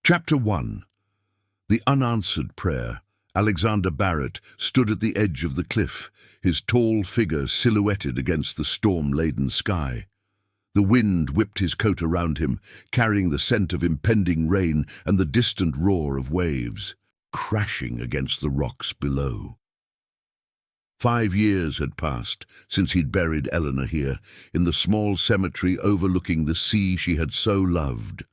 Chapter 1. The Unanswered Prayer. Alexander Barrett stood at the edge of the cliff, his tall figure silhouetted against the storm-laden sky. The wind whipped his coat around him, carrying the scent of impending rain and the distant roar of waves, crashing against the rocks below. 5 years had passed since he'd buried Eleanor here, in the small cemetery overlooking the sea she had so loved.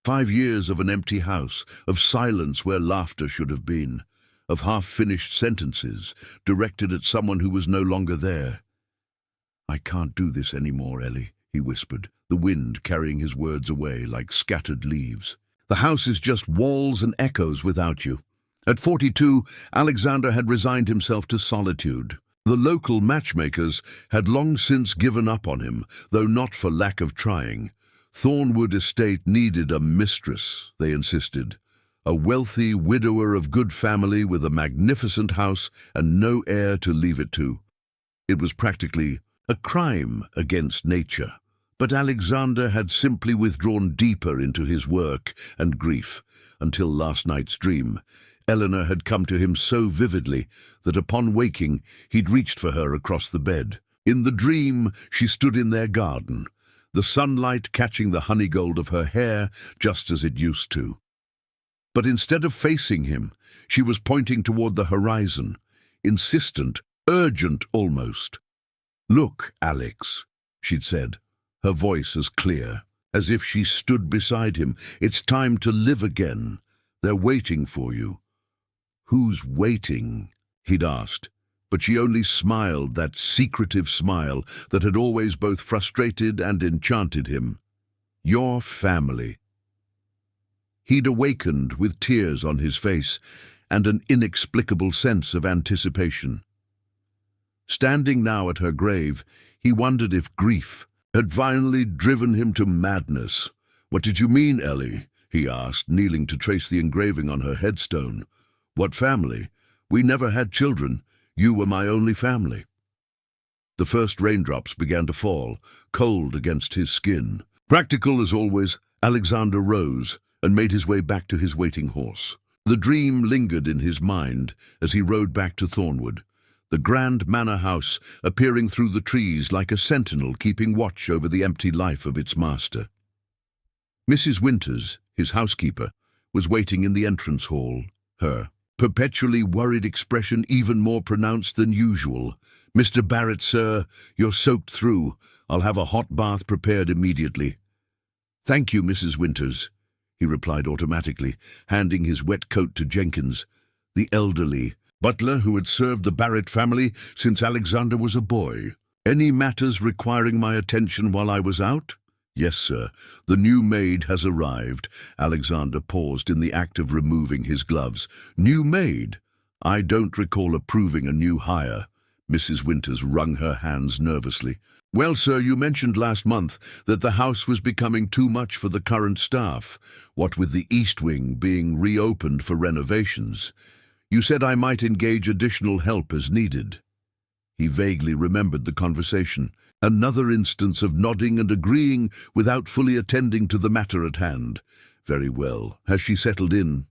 5 years of an empty house, of silence where laughter should have been, of half-finished sentences directed at someone who was no longer there. "I can't do this anymore, Ellie," he whispered, the wind carrying his words away like scattered leaves. "The house is just walls and echoes without you." At 42, Alexander had resigned himself to solitude. The local matchmakers had long since given up on him, though not for lack of trying. Thornwood Estate needed a mistress, they insisted. A wealthy widower of good family with a magnificent house and no heir to leave it to. It was practically a crime against nature. But Alexander had simply withdrawn deeper into his work and grief, until last night's dream. Eleanor had come to him so vividly that upon waking he'd reached for her across the bed. In the dream she stood in their garden, the sunlight catching the honeygold of her hair just as it used to. But instead of facing him, she was pointing toward the horizon, insistent, urgent almost. "Look, Alex," she'd said, her voice as clear, as if she stood beside him. "It's time to live again. They're waiting for you." "Who's waiting?" he'd asked, but she only smiled, that secretive smile that had always both frustrated and enchanted him. "Your family." He'd awakened with tears on his face and an inexplicable sense of anticipation. Standing now at her grave, he wondered if grief had finally driven him to madness. "What did you mean, Ellie?" he asked, kneeling to trace the engraving on her headstone. "What family? We never had children. You were my only family." The first raindrops began to fall, cold against his skin. Practical as always, Alexander rose and made his way back to his waiting horse. The dream lingered in his mind as he rode back to Thornwood, the grand manor house appearing through the trees like a sentinel keeping watch over the empty life of its master. Mrs. Winters, his housekeeper, was waiting in the entrance hall, her perpetually worried expression even more pronounced than usual. "Mr. Barrett, sir, you're soaked through. I'll have a hot bath prepared immediately." "Thank you, Mrs. Winters," he replied automatically, handing his wet coat to Jenkins, the elderly butler who had served the Barrett family since Alexander was a boy. "Any matters requiring my attention while I was out?" "Yes, sir. The new maid has arrived." Alexander paused in the act of removing his gloves. "New maid? I don't recall approving a new hire." Mrs. Winters wrung her hands nervously. "Well, sir, you mentioned last month that the house was becoming too much for the current staff, what with the East Wing being reopened for renovations. You said I might engage additional help as needed." He vaguely remembered the conversation. Another instance of nodding and agreeing without fully attending to the matter at hand. "Very well. Has she settled in?"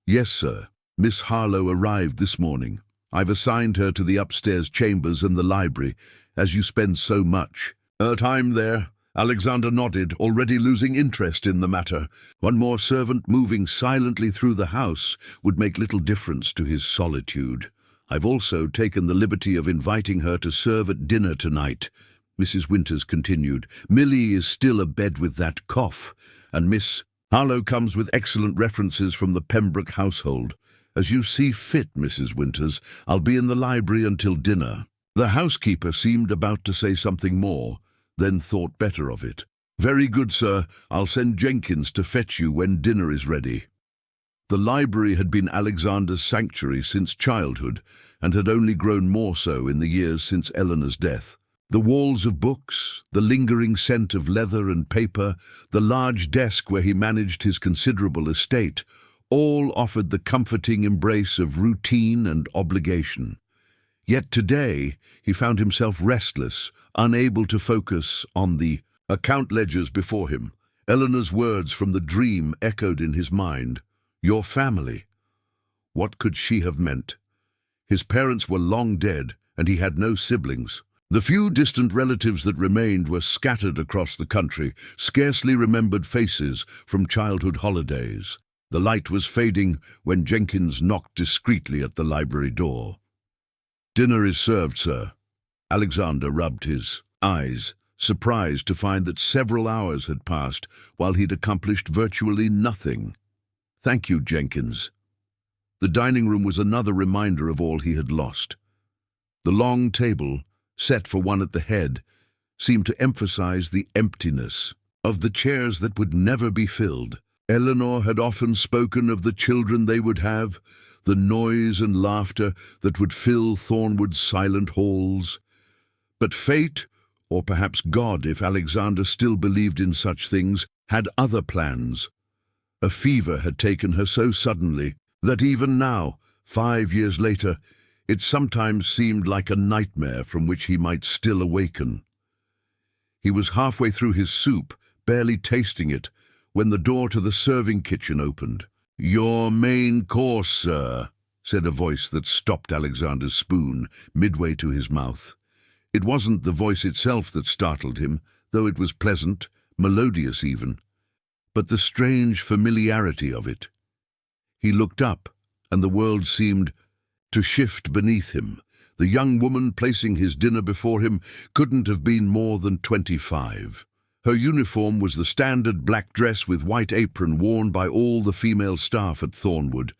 "Yes, sir. Miss Harlow arrived this morning. I've assigned her to the upstairs chambers and the library, as you spend so much." "Time there." Alexander nodded, already losing interest in the matter. One more servant moving silently through the house would make little difference to his solitude. "I've also taken the liberty of inviting her to serve at dinner tonight," Mrs. Winters continued. "Millie is still abed with that cough, and Miss Harlow comes with excellent references from the Pembroke household. As you see fit, Mrs. Winters. I'll be in the library until dinner." The housekeeper seemed about to say something more, then thought better of it. "Very good, sir. I'll send Jenkins to fetch you when dinner is ready." The library had been Alexander's sanctuary since childhood, and had only grown more so in the years since Eleanor's death. The walls of books, the lingering scent of leather and paper, the large desk where he managed his considerable estate, all offered the comforting embrace of routine and obligation. Yet today he found himself restless, unable to focus on the account ledgers before him, Eleanor's words from the dream echoed in his mind. Your family. What could she have meant? His parents were long dead, and he had no siblings. The few distant relatives that remained were scattered across the country, scarcely remembered faces from childhood holidays. The light was fading when Jenkins knocked discreetly at the library door. "Dinner is served, sir." Alexander rubbed his eyes, surprised to find that several hours had passed while he'd accomplished virtually nothing. "Thank you, Jenkins." The dining room was another reminder of all he had lost. The long table, set for one at the head, seemed to emphasize the emptiness of the chairs that would never be filled. Eleanor had often spoken of the children they would have, the noise and laughter that would fill Thornwood's silent halls. But fate, or perhaps God, if Alexander still believed in such things, had other plans. A fever had taken her so suddenly that even now, 5 years later, it sometimes seemed like a nightmare from which he might still awaken. He was halfway through his soup, barely tasting it, when the door to the serving kitchen opened. "Your main course, sir," said a voice that stopped Alexander's spoon midway to his mouth. It wasn't the voice itself that startled him, though it was pleasant, melodious even, but the strange familiarity of it. He looked up, and the world seemed to shift beneath him. The young woman placing his dinner before him couldn't have been more than 25. Her uniform was the standard black dress with white apron worn by all the female staff at Thornwood,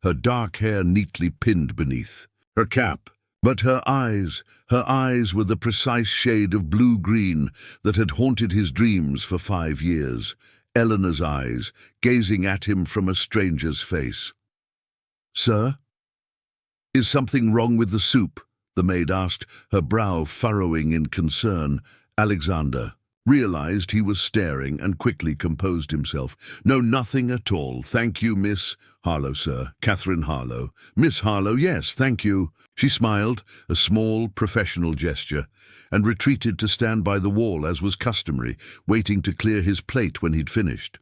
her dark hair neatly pinned beneath her cap. But her eyes were the precise shade of blue-green that had haunted his dreams for 5 years. Eleanor's eyes, gazing at him from a stranger's face. "Sir? Is something wrong with the soup?" the maid asked, her brow furrowing in concern. Alexander realized he was staring and quickly composed himself. "No, nothing at all. Thank you, Miss Harlow, sir. Catherine Harlow." "Miss Harlow, yes, thank you." She smiled, a small, professional gesture, and retreated to stand by the wall as was customary, waiting to clear his plate when he'd finished.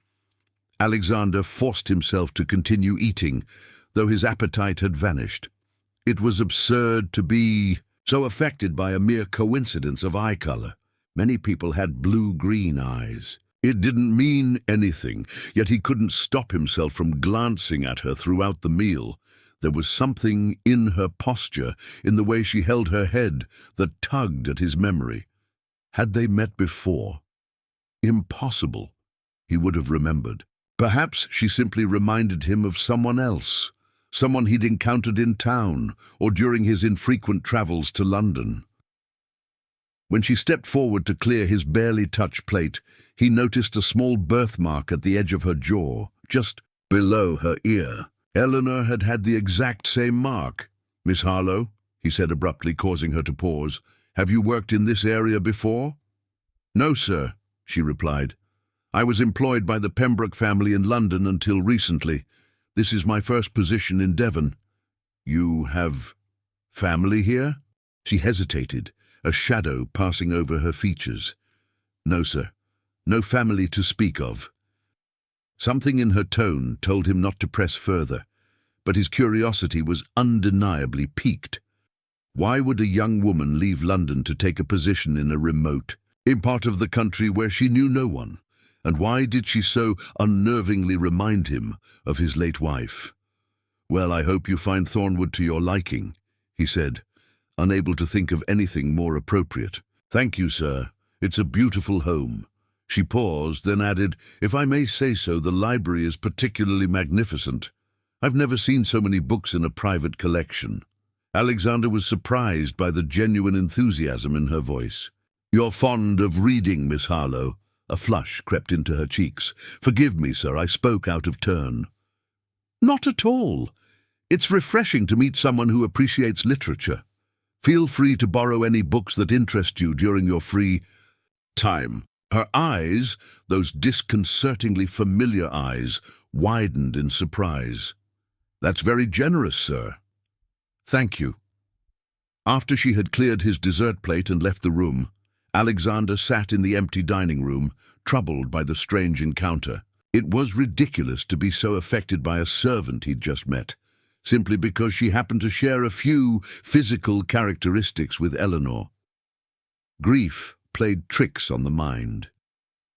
Alexander forced himself to continue eating, though his appetite had vanished. It was absurd to be so affected by a mere coincidence of eye color. Many people had blue-green eyes. It didn't mean anything, yet he couldn't stop himself from glancing at her throughout the meal. There was something in her posture, in the way she held her head, that tugged at his memory. Had they met before? Impossible, he would have remembered. Perhaps she simply reminded him of someone else, someone he'd encountered in town or during his infrequent travels to London. When she stepped forward to clear his barely touched plate, he noticed a small birthmark at the edge of her jaw, just below her ear. Eleanor had had the exact same mark. "Miss Harlow," he said abruptly, causing her to pause, "have you worked in this area before?" "No, sir," she replied. "I was employed by the Pembroke family in London until recently. This is my first position in Devon." "You have family here?" She hesitated, a shadow passing over her features. "No, sir. No family to speak of." Something in her tone told him not to press further, but his curiosity was undeniably piqued. Why would a young woman leave London to take a position in a remote part of the country where she knew no one? And why did she so unnervingly remind him of his late wife? "Well, I hope you find Thornwood to your liking," he said, unable to think of anything more appropriate. "Thank you, sir. It's a beautiful home." She paused, then added, "If I may say so, the library is particularly magnificent. I've never seen so many books in a private collection." Alexander was surprised by the genuine enthusiasm in her voice. "You're fond of reading, Miss Harlow?" A flush crept into her cheeks. "Forgive me, sir, I spoke out of turn." "Not at all. It's refreshing to meet someone who appreciates literature. Feel free to borrow any books that interest you during your free time." Her eyes, those disconcertingly familiar eyes, widened in surprise. "That's very generous, sir." "Thank you." After she had cleared his dessert plate and left the room, Alexander sat in the empty dining room, troubled by the strange encounter. It was ridiculous to be so affected by a servant he'd just met, simply because she happened to share a few physical characteristics with Eleanor. Grief played tricks on the mind.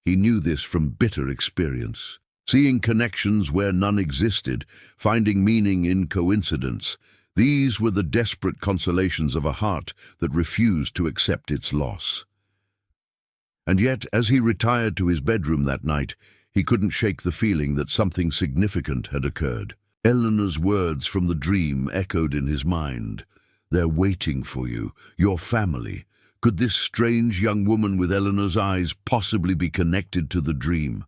He knew this from bitter experience. Seeing connections where none existed, finding meaning in coincidence, these were the desperate consolations of a heart that refused to accept its loss. And yet, as he retired to his bedroom that night, he couldn't shake the feeling that something significant had occurred. Eleanor's words from the dream echoed in his mind. "They're waiting for you, your family." Could this strange young woman with Eleanor's eyes possibly be connected to the dream?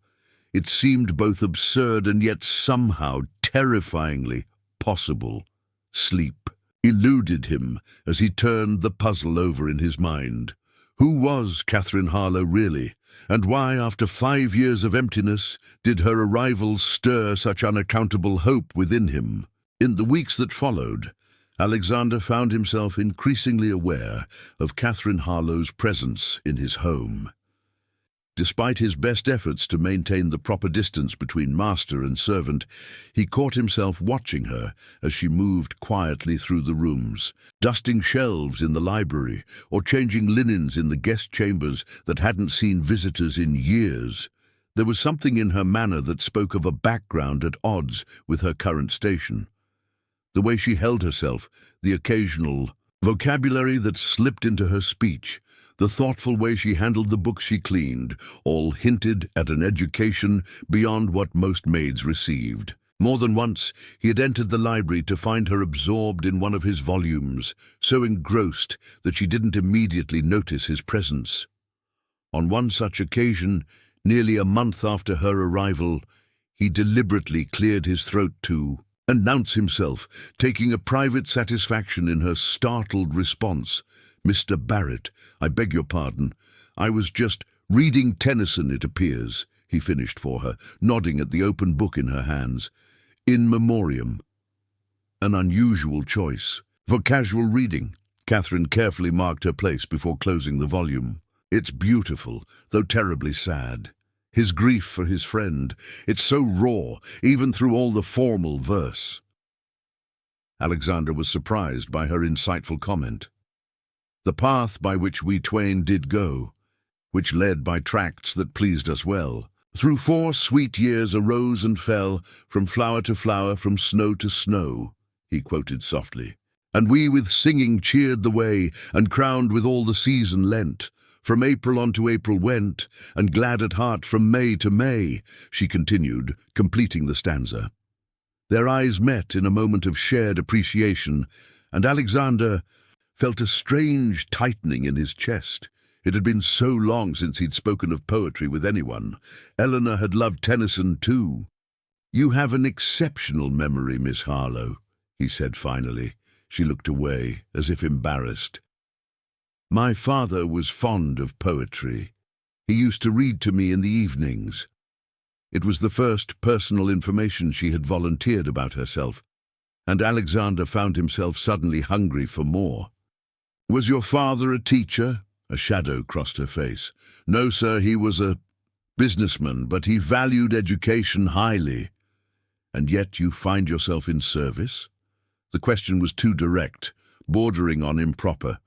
It seemed both absurd and yet somehow terrifyingly possible. Sleep eluded him as he turned the puzzle over in his mind. Who was Catherine Harlow really? And why, after 5 years of emptiness, did her arrival stir such unaccountable hope within him? In the weeks that followed, Alexander found himself increasingly aware of Catherine Harlow's presence in his home. Despite his best efforts to maintain the proper distance between master and servant, he caught himself watching her as she moved quietly through the rooms, dusting shelves in the library or changing linens in the guest chambers that hadn't seen visitors in years. There was something in her manner that spoke of a background at odds with her current station. The way she held herself, the occasional vocabulary that slipped into her speech, the thoughtful way she handled the books she cleaned, all hinted at an education beyond what most maids received. More than once, he had entered the library to find her absorbed in one of his volumes, so engrossed that she didn't immediately notice his presence. On one such occasion, nearly a month after her arrival, he deliberately cleared his throat to announce himself, taking a private satisfaction in her startled response. "Mr. Barrett, I beg your pardon. I was just reading Tennyson, it appears," he finished for her, nodding at the open book in her hands. "In Memoriam." An unusual choice. For casual reading, Catherine carefully marked her place before closing the volume. It's beautiful, though terribly sad. His grief for his friend, it's so raw, even through all the formal verse. Alexander was surprised by her insightful comment. "The path by which we twain did go, which led by tracts that pleased us well. Through 4 sweet years arose and fell, from flower to flower, from snow to snow," he quoted softly. "And we with singing cheered the way, and crowned with all the season lent. From April unto April went, and glad at heart from May to May," she continued, completing the stanza. Their eyes met in a moment of shared appreciation, and Alexander felt a strange tightening in his chest. It had been so long since he'd spoken of poetry with anyone. Eleanor had loved Tennyson too. "You have an exceptional memory, Miss Harlow," he said finally. She looked away, as if embarrassed. "My father was fond of poetry. He used to read to me in the evenings." It was the first personal information she had volunteered about herself, and Alexander found himself suddenly hungry for more. "Was your father a teacher?" A shadow crossed her face. "No, sir, he was a businessman, but he valued education highly." "And yet you find yourself in service?" The question was too direct, bordering on improper,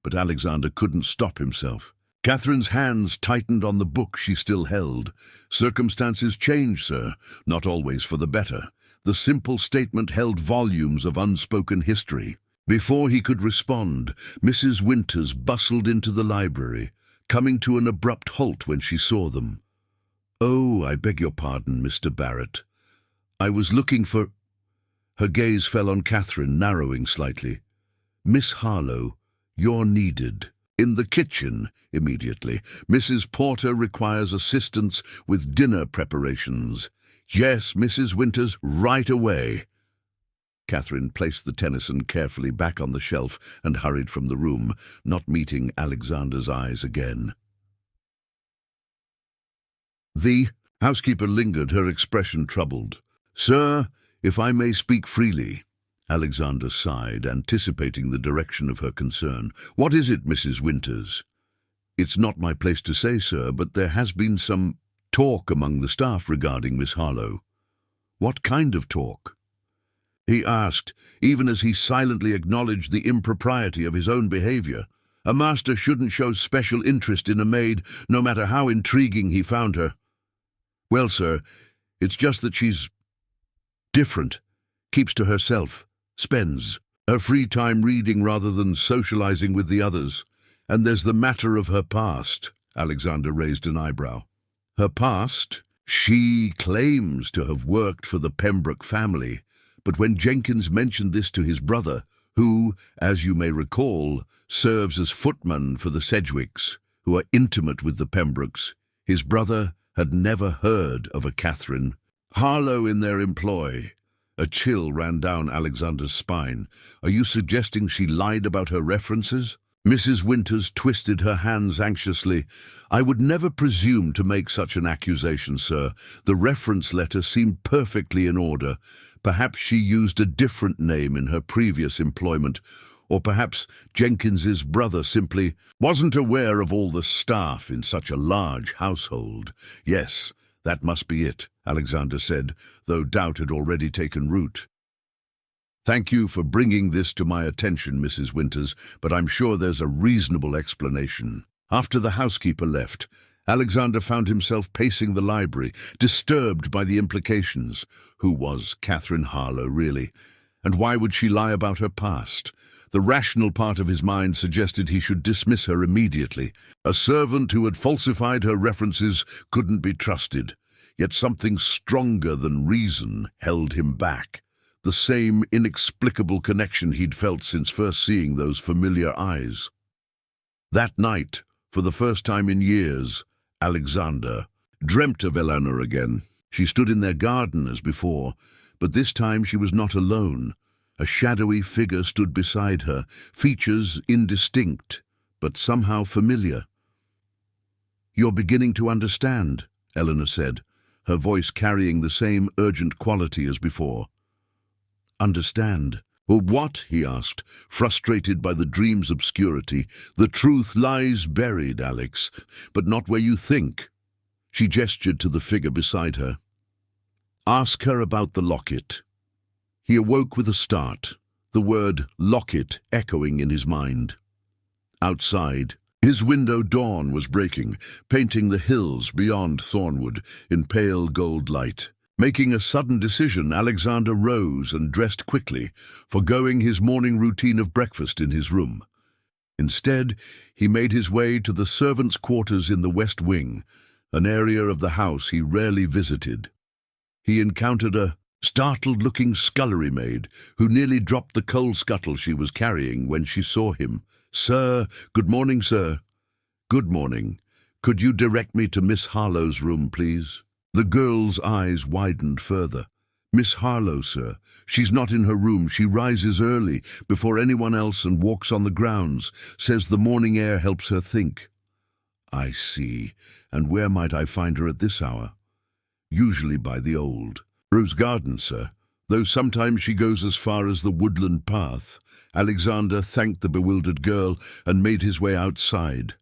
but Alexander couldn't stop himself. Catherine's hands tightened on the book she still held. "Circumstances change, sir, not always for the better." The simple statement held volumes of unspoken history. Before he could respond, Mrs. Winters bustled into the library, coming to an abrupt halt when she saw them. "Oh, I beg your pardon, Mr. Barrett. I was looking for—" Her gaze fell on Catherine, narrowing slightly. "Miss Harlow, you're needed." "In the kitchen, immediately. Mrs. Porter requires assistance with dinner preparations." "Yes, Mrs. Winters, right away." Catherine placed the Tennyson carefully back on the shelf and hurried from the room, not meeting Alexander's eyes again. The housekeeper lingered, her expression troubled. "Sir, if I may speak freely." Alexander sighed, anticipating the direction of her concern. "What is it, Mrs. Winters?" "It's not my place to say, sir, but there has been some talk among the staff regarding Miss Harlow. What kind of talk? He asked, even as he silently acknowledged the impropriety of his own behavior. A master shouldn't show special interest in a maid, no matter how intriguing he found her. Well, sir, it's just that she's different, keeps to herself, spends her free time reading rather than socializing with the others. And there's the matter of her past. Alexander raised an eyebrow. Her past? She claims to have worked for the Pembroke family, but when Jenkins mentioned this to his brother, who, as you may recall, serves as footman for the Sedgwicks, who are intimate with the Pembrokes, his brother had never heard of a Catherine Harlow in their employ. A chill ran down Alexander's spine. Are you suggesting she lied about her references? Mrs. Winters twisted her hands anxiously. I would never presume to make such an accusation, sir. The reference letter seemed perfectly in order. Perhaps she used a different name in her previous employment, or perhaps Jenkins's brother simply wasn't aware of all the staff in such a large household. Yes, that must be it, Alexander said, though doubt had already taken root. Thank you for bringing this to my attention, Mrs. Winters, but I'm sure there's a reasonable explanation. After the housekeeper left, Alexander found himself pacing the library, disturbed by the implications. Who was Catherine Harlow, really? And why would she lie about her past? The rational part of his mind suggested he should dismiss her immediately. A servant who had falsified her references couldn't be trusted, yet something stronger than reason held him back. The same inexplicable connection he'd felt since first seeing those familiar eyes. That night, for the first time in years, Alexander dreamt of Eleanor again. She stood in their garden as before, but this time she was not alone. A shadowy figure stood beside her, features indistinct, but somehow familiar. You're beginning to understand, Eleanor said, her voice carrying the same urgent quality as before. Understand? Well, what? He asked, frustrated by the dream's obscurity. The truth lies buried, Alex, but not where you think. She gestured to the figure beside her. Ask her about the locket. He awoke with a start, the word locket echoing in his mind. Outside, his window dawn was breaking, painting the hills beyond Thornwood in pale gold light. Making a sudden decision, Alexander rose and dressed quickly, forgoing his morning routine of breakfast in his room. Instead, he made his way to the servants' quarters in the West Wing, an area of the house he rarely visited. He encountered a startled-looking scullery maid who nearly dropped the coal scuttle she was carrying when she saw him. Sir, good morning, sir. Good morning. Could you direct me to Miss Harlow's room, please? The girl's eyes widened further. Miss Harlow, sir. She's not in her room. She rises early, before anyone else, and walks on the grounds. Says the morning air helps her think. I see. And where might I find her at this hour? Usually by the old Rose Garden, sir, though sometimes she goes as far as the woodland path. Alexander thanked the bewildered girl and made his way outside.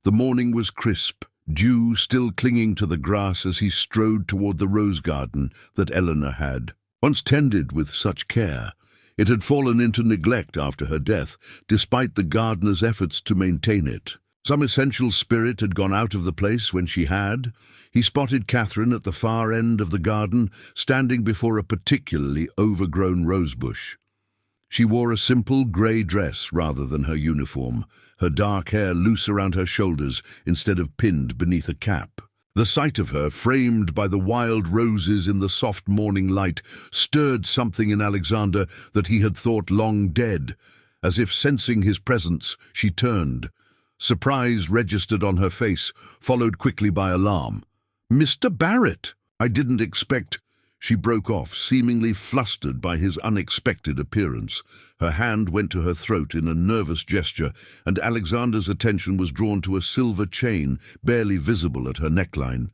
The morning was crisp, dew still clinging to the grass as he strode toward the rose garden that Eleanor had once tended with such care. It had fallen into neglect after her death, despite the gardener's efforts to maintain it. Some essential spirit had gone out of the place when she had. He spotted Catherine at the far end of the garden, standing before a particularly overgrown rosebush. She wore a simple grey dress rather than her uniform, her dark hair loose around her shoulders instead of pinned beneath a cap. The sight of her, framed by the wild roses in the soft morning light, stirred something in Alexander that he had thought long dead. As if sensing his presence, she turned. Surprise registered on her face, followed quickly by alarm. "Mr. Barrett! I didn't expect—" She broke off, seemingly flustered by his unexpected appearance. Her hand went to her throat in a nervous gesture, and Alexander's attention was drawn to a silver chain barely visible at her neckline.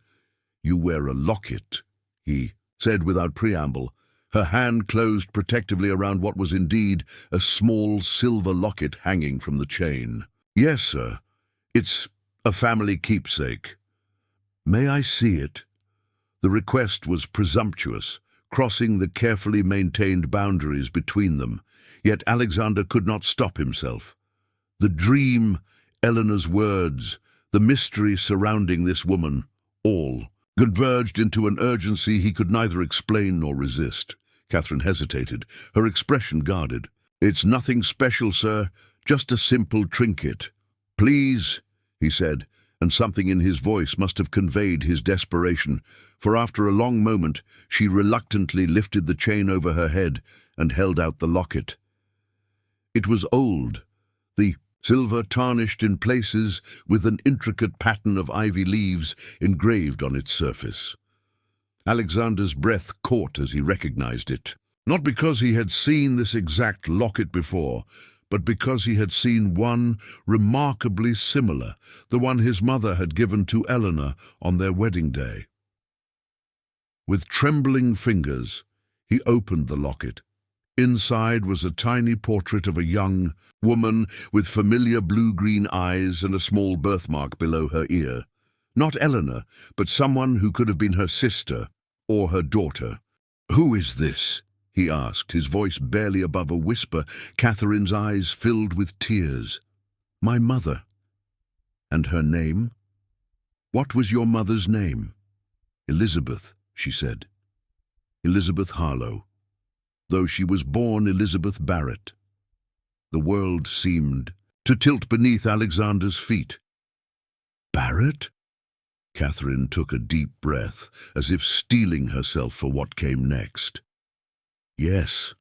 "You wear a locket," he said without preamble. Her hand closed protectively around what was indeed a small silver locket hanging from the chain. "Yes, sir. It's a family keepsake." "May I see it?" The request was presumptuous, crossing the carefully maintained boundaries between them, yet Alexander could not stop himself. The dream, Eleanor's words, the mystery surrounding this woman, all converged into an urgency he could neither explain nor resist. Catherine hesitated, her expression guarded. "It's nothing special, sir, just a simple trinket." "Please," he said, and something in his voice must have conveyed his desperation, for after a long moment she reluctantly lifted the chain over her head and held out the locket. It was old, the silver tarnished in places with an intricate pattern of ivy leaves engraved on its surface. Alexander's breath caught as he recognized it, not because he had seen this exact locket before, but because he had seen one remarkably similar, the one his mother had given to Eleanor on their wedding day. With trembling fingers, he opened the locket. Inside was a tiny portrait of a young woman with familiar blue-green eyes and a small birthmark below her ear. Not Eleanor, but someone who could have been her sister or her daughter. "Who is this?" he asked, his voice barely above a whisper. Catherine's eyes filled with tears. "My mother." "And her name?" "What was your mother's name?" "Elizabeth," she said. "Elizabeth Harlow, though she was born Elizabeth Barrett." The world seemed to tilt beneath Alexander's feet. "Barrett?" Catherine took a deep breath, as if steeling herself for what came next. "Yes,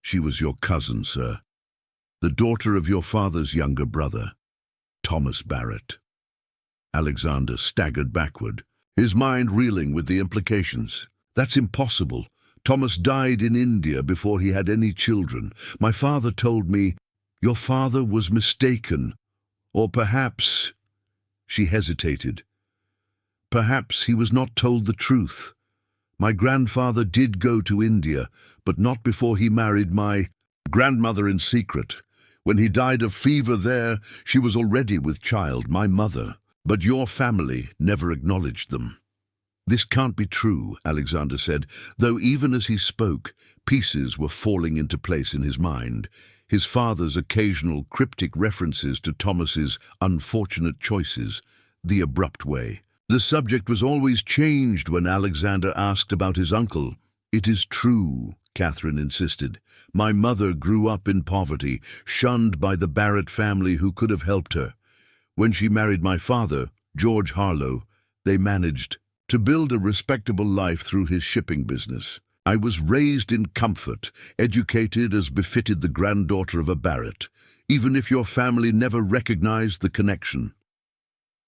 she was your cousin, sir. The daughter of your father's younger brother, Thomas Barrett." Alexander staggered backward, his mind reeling with the implications. "That's impossible. Thomas died in India before he had any children. My father told me—" "Your father was mistaken. Or perhaps—" She hesitated. "Perhaps he was not told the truth. My grandfather did go to India, but not before he married my grandmother in secret. When he died of fever there, she was already with child, my mother. But your family never acknowledged them." "This can't be true," Alexander said, though even as he spoke, pieces were falling into place in his mind. His father's occasional cryptic references to Thomas's unfortunate choices, the abrupt way. The subject was always changed when Alexander asked about his uncle. "It is true," Catherine insisted. "My mother grew up in poverty, shunned by the Barrett family who could have helped her. When she married my father, George Harlow, they managed to build a respectable life through his shipping business. I was raised in comfort, educated as befitted the granddaughter of a Barrett, even if your family never recognized the connection."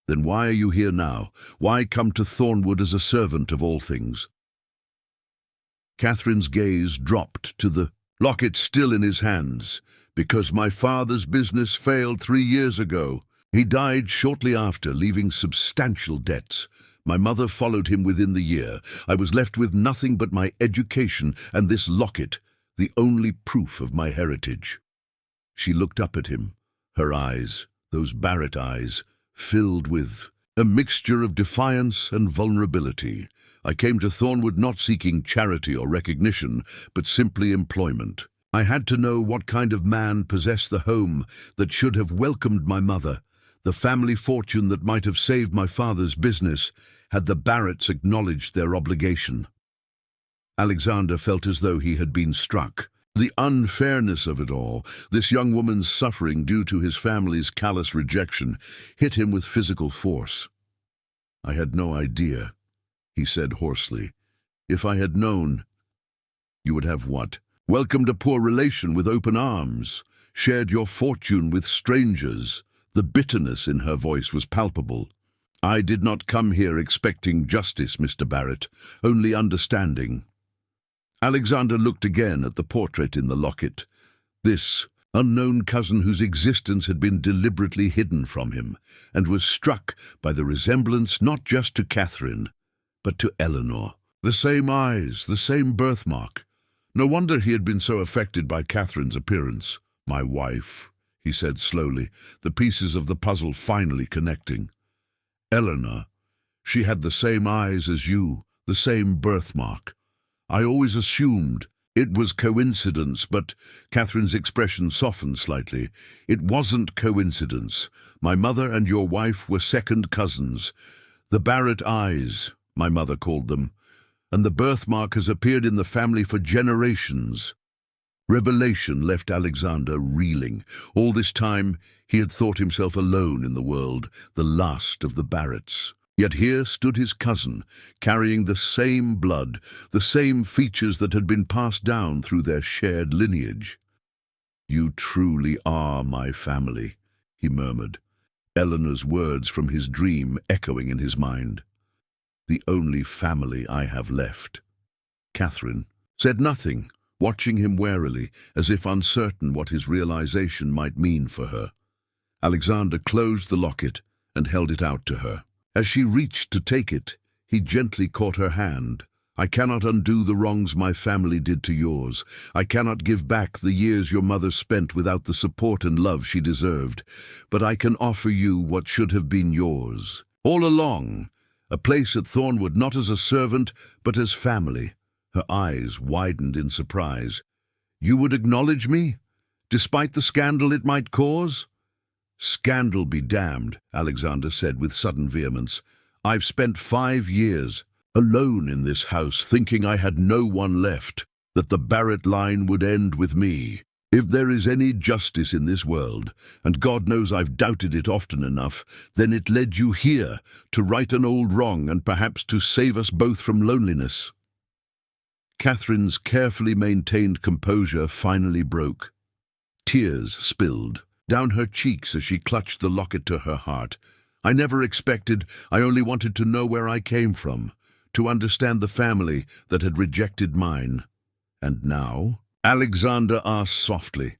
"Then why are you here now? Why come to Thornwood as a servant of all things?" Catherine's gaze dropped to the locket still in his hands. "Because my father's business failed 3 years ago. He died shortly after, leaving substantial debts. My mother followed him within the year. I was left with nothing but my education and this locket, the only proof of my heritage." She looked up at him, her eyes, those Barrett eyes, filled with a mixture of defiance and vulnerability. "I came to Thornwood not seeking charity or recognition, but simply employment. I had to know what kind of man possessed the home that should have welcomed my mother, the family fortune that might have saved my father's business, had the Barretts acknowledged their obligation." Alexander felt as though he had been struck. The unfairness of it all, this young woman's suffering due to his family's callous rejection, hit him with physical force. "I had no idea," he said hoarsely. "If I had known—" "You would have what? Welcomed a poor relation with open arms, shared your fortune with strangers." The bitterness in her voice was palpable. "I did not come here expecting justice, Mr. Barrett, only understanding." Alexander looked again at the portrait in the locket, this unknown cousin whose existence had been deliberately hidden from him, and was struck by the resemblance not just to Catherine, but to Eleanor. The same eyes, the same birthmark. No wonder he had been so affected by Catherine's appearance. "My wife," he said slowly, the pieces of the puzzle finally connecting. "Eleanor, she had the same eyes as you, The same birthmark. I always assumed it was coincidence, but Catherine's expression softened slightly. It wasn't coincidence. My mother and your wife were second cousins. The Barrett eyes, my mother called them, and the birthmark has appeared in the family for generations. Revelation left Alexander reeling. All this time he had thought himself alone in the world, the last of the Barretts. Yet here stood his cousin, carrying the same blood, the same features that had been passed down through their shared lineage. "You truly are my family," he murmured, Eleanor's words from his dream echoing in his mind. "The only family I have left." Catherine said nothing, watching him warily, as if uncertain what his realization might mean for her. Alexander closed the locket and held it out to her. As she reached to take it, he gently caught her hand. "I cannot undo the wrongs my family did to yours. I cannot give back the years your mother spent without the support and love she deserved. But I can offer you what should have been yours. All along, a place at Thornwood not as a servant, but as family." Her eyes widened in surprise. "You would acknowledge me, despite the scandal it might cause?" "Scandal be damned," Alexander said with sudden vehemence. "I've spent 5 years alone in this house, thinking I had no one left, that the Barrett line would end with me. If there is any justice in this world, and God knows I've doubted it often enough, then it led you here to right an old wrong and perhaps to save us both from loneliness." Catherine's carefully maintained composure finally broke. Tears spilled down her cheeks as she clutched the locket to her heart. "I never expected, I only wanted to know where I came from, to understand the family that had rejected mine." "And now?" Alexander asked softly.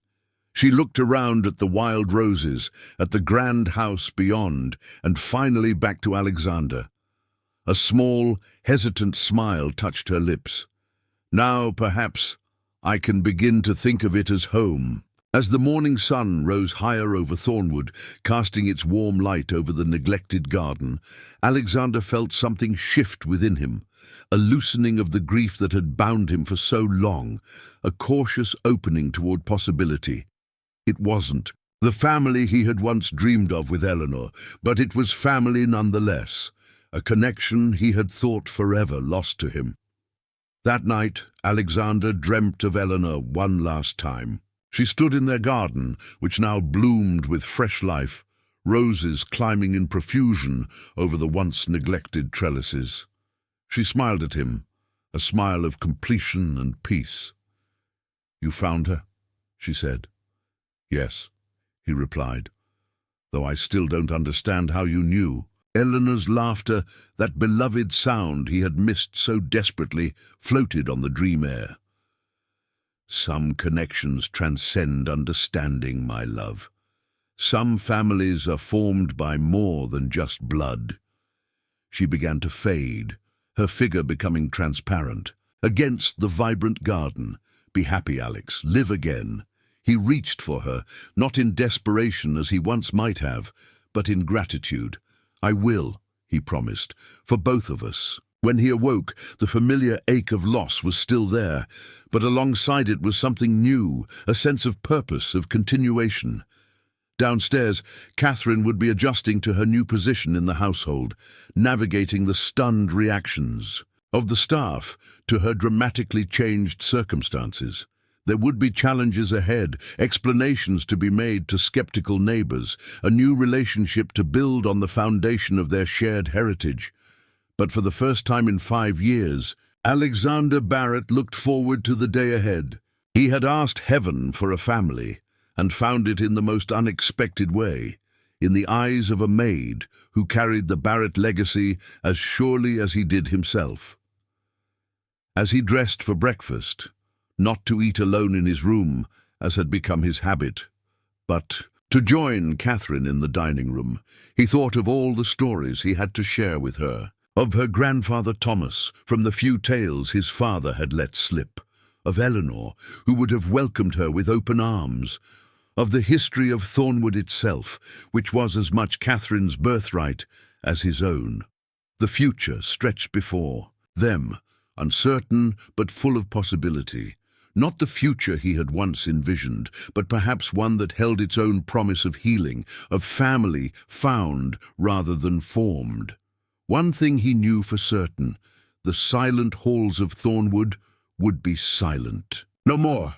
She looked around at the wild roses, at the grand house beyond, and finally back to Alexander. A small, hesitant smile touched her lips. "Now, perhaps, I can begin to think of it as home." As the morning sun rose higher over Thornwood, casting its warm light over the neglected garden, Alexander felt something shift within him, a loosening of the grief that had bound him for so long, a cautious opening toward possibility. It wasn't the family he had once dreamed of with Eleanor, but it was family nonetheless, a connection he had thought forever lost to him. That night, Alexander dreamt of Eleanor one last time. She stood in their garden, which now bloomed with fresh life, roses climbing in profusion over the once neglected trellises. She smiled at him, a smile of completion and peace. "You found her?" she said. "Yes," he replied, "though I still don't understand how you knew." Eleanor's laughter, that beloved sound he had missed so desperately, floated on the dream air. "Some connections transcend understanding, my love. Some families are formed by more than just blood." She began to fade, her figure becoming transparent. Against the vibrant garden. "Be happy, Alex. Live again." He reached for her, not in desperation as he once might have, but in gratitude. "I will," he promised, "for both of us." When he awoke, the familiar ache of loss was still there, but alongside it was something new, a sense of purpose, of continuation. Downstairs, Catherine would be adjusting to her new position in the household, navigating the stunned reactions of the staff to her dramatically changed circumstances. There would be challenges ahead, explanations to be made to skeptical neighbors, a new relationship to build on the foundation of their shared heritage. But for the first time in 5 years, Alexander Barrett looked forward to the day ahead. He had asked heaven for a family, and found it in the most unexpected way, in the eyes of a maid who carried the Barrett legacy as surely as he did himself. As he dressed for breakfast, not to eat alone in his room, as had become his habit, but to join Catherine in the dining room, he thought of all the stories he had to share with her. Of her grandfather Thomas, from the few tales his father had let slip. Of Eleanor, who would have welcomed her with open arms. Of the history of Thornwood itself, which was as much Catherine's birthright as his own. The future stretched before, Them, uncertain but full of possibility. Not the future he had once envisioned, but perhaps one that held its own promise of healing, of family found rather than formed. One thing he knew for certain: the silent halls of Thornwood would be silent. No more.